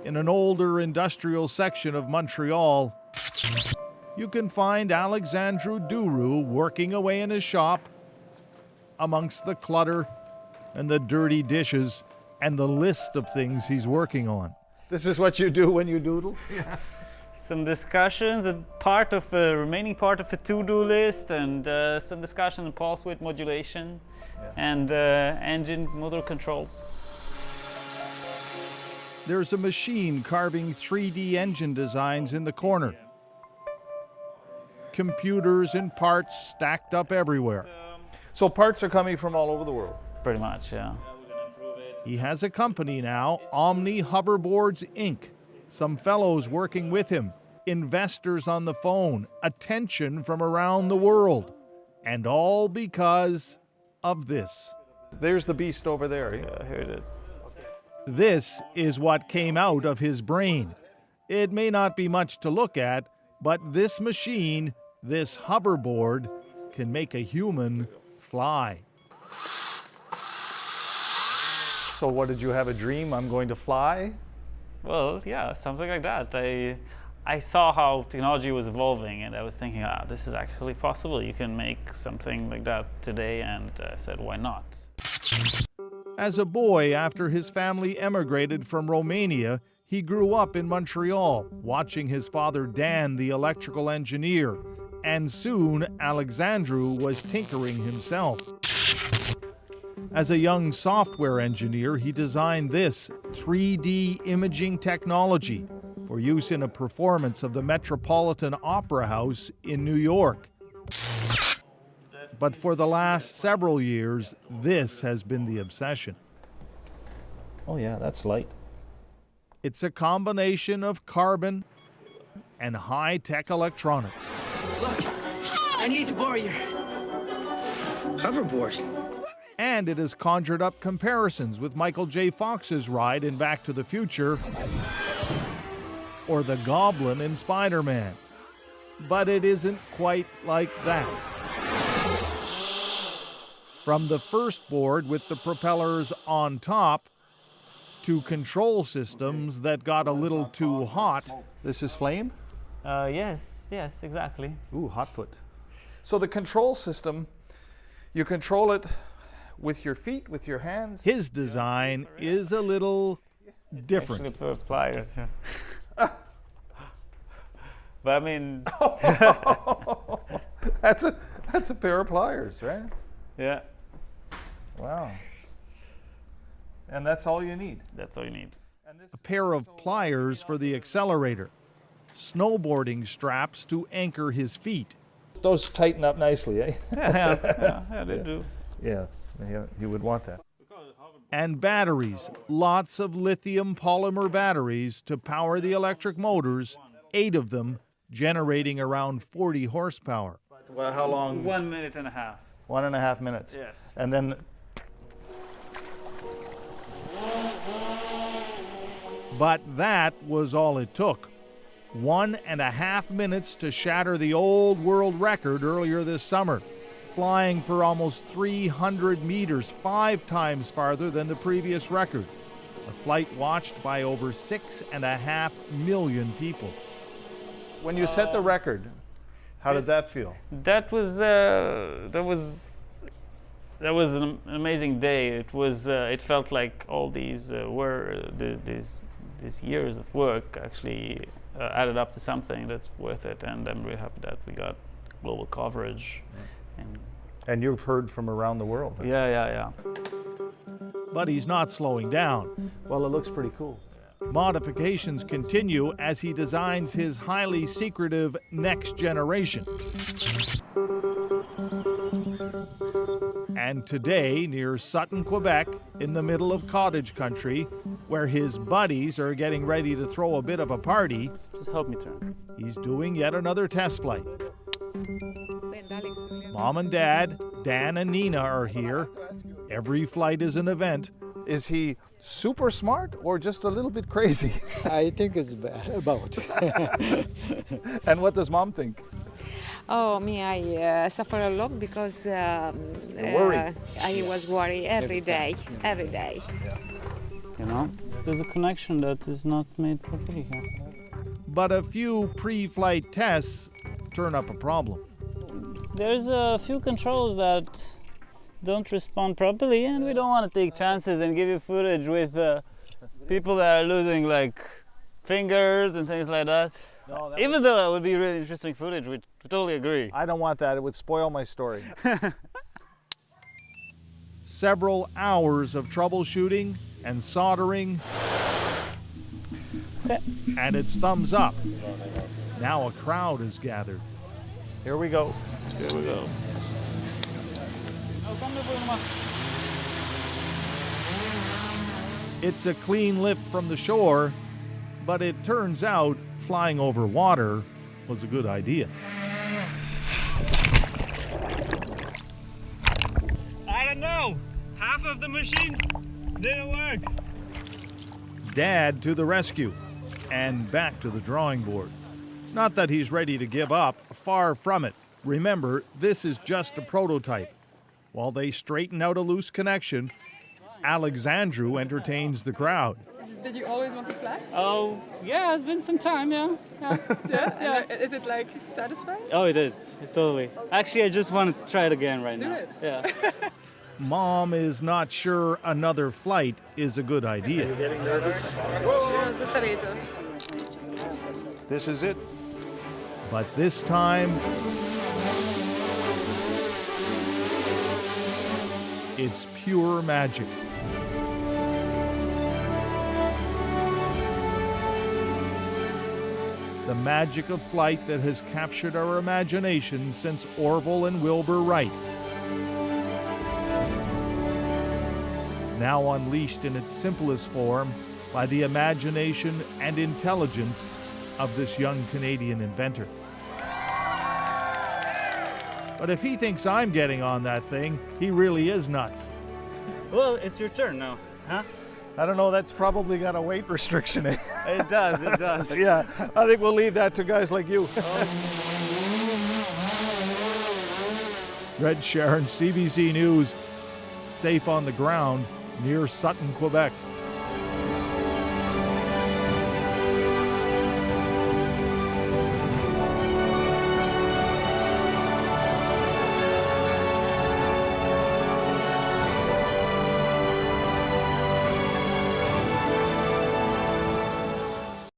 in an older industrial section of Montreal, you can find Alexandru Duru working away in his shop amongst the clutter and the dirty dishes and the list of things he's working on. This is what you do when you doodle? Yeah. Some discussions, remaining part of a to-do list, and some discussion on pulse width modulation, and engine motor controls. There's a machine carving 3D engine designs in the corner. Computers and parts stacked up everywhere. So parts are coming from all over the world? Pretty much, yeah. He has a company now, Omni Hoverboards Inc. Some fellows working with him, investors on the phone, attention from around the world. And all because of this. There's the beast over there. Yeah, here it is. This is what came out of his brain. It may not be much to look at, but this machine, this hoverboard, can make a human fly. So what, did you have a dream? I'm going to fly? Well, yeah, something like that. I saw how technology was evolving, and I was thinking, this is actually possible. You can make something like that today, and I said, why not? As a boy, after his family emigrated from Romania, he grew up in Montreal, watching his father Dan, the electrical engineer, and soon Alexandru was tinkering himself. As a young software engineer, he designed this 3D imaging technology for use in a performance of the Metropolitan Opera House in New York. But for the last several years, this has been the obsession. Oh yeah, that's light. It's a combination of carbon and high-tech electronics. Look, I need to borrow your hoverboard. And it has conjured up comparisons with Michael J. Fox's ride in Back to the Future or the Goblin in Spider-Man. But it isn't quite like that. From the first board with the propellers on top to control systems that got a little too hot. This is flame? Yes, exactly. Ooh, hot foot. So the control system, you control it with your feet, with your hands? His design is a little different. Actually, pliers. But I mean, that's a pair of pliers, right? Yeah. Wow. And that's all you need? That's all you need. A pair of pliers for the accelerator. Snowboarding straps to anchor his feet. Those tighten up nicely, eh? Yeah, they do. Yeah, you would want that. And batteries, lots of lithium polymer batteries to power the electric motors, 8 of them generating around 40 horsepower. Well, how long? 1.5 minutes. 1.5 minutes. Yes. And then but that was all it took. 1.5 minutes to shatter the old world record earlier this summer, flying for almost 300 meters, 5 times farther than the previous record. A flight watched by over 6.5 million people. When you set the record, how did that feel? That was an amazing day. It felt like all these these years of work actually added up to something that's worth it, and I'm really happy that we got global coverage. And you've heard from around the world. Yeah. But he's not slowing down. Well, it looks pretty cool. Modifications continue as he designs his highly secretive next generation. And today, near Sutton, Quebec, in the middle of cottage country, where his buddies are getting ready to throw a bit of a party, just help me turn. He's doing yet another test flight. Mom and Dad, Dan and Nina are here. Every flight is an event. Is he super smart or just a little bit crazy? I think it's both. And what does Mom think? Oh, me, I suffer a lot because worried. I was worried every day. You know, There's a connection that is not made properly here. But a few pre-flight tests turn up a problem. There's a few controls that don't respond properly, and we don't want to take chances and give you footage with people that are losing like fingers and things like that. No, Even though that would be really interesting footage, we totally agree. I don't want that. It would spoil my story. Several hours of troubleshooting and soldering, Okay. and it's thumbs up. Now a crowd is gathered. Here we go. Here we go. It's a clean lift from the shore, but it turns out flying over water was a good idea. I don't know. Half of the machine didn't work. Dad to the rescue and back to the drawing board. Not that he's ready to give up, far from it. Remember, this is just a prototype. While they straighten out a loose connection, Alexandru entertains the crowd. Did you always want to fly? Oh, yeah, it's been some time, yeah. Yeah? And is it like satisfying? Oh, it is. Totally. Actually, I just want to try it again right now. it. Yeah. Mom is not sure another flight is a good idea. Yeah, just a little. This is it. But this time, it's pure magic. The magic of flight that has captured our imagination since Orville and Wilbur Wright. Now unleashed in its simplest form by the imagination and intelligence of this young Canadian inventor. But if he thinks I'm getting on that thing, he really is nuts. Well, it's your turn now, huh? I don't know, that's probably got a weight restriction. It does, it does. Yeah, I think we'll leave that to guys like you. Red Sharon, CBC News, safe on the ground near Sutton, Quebec.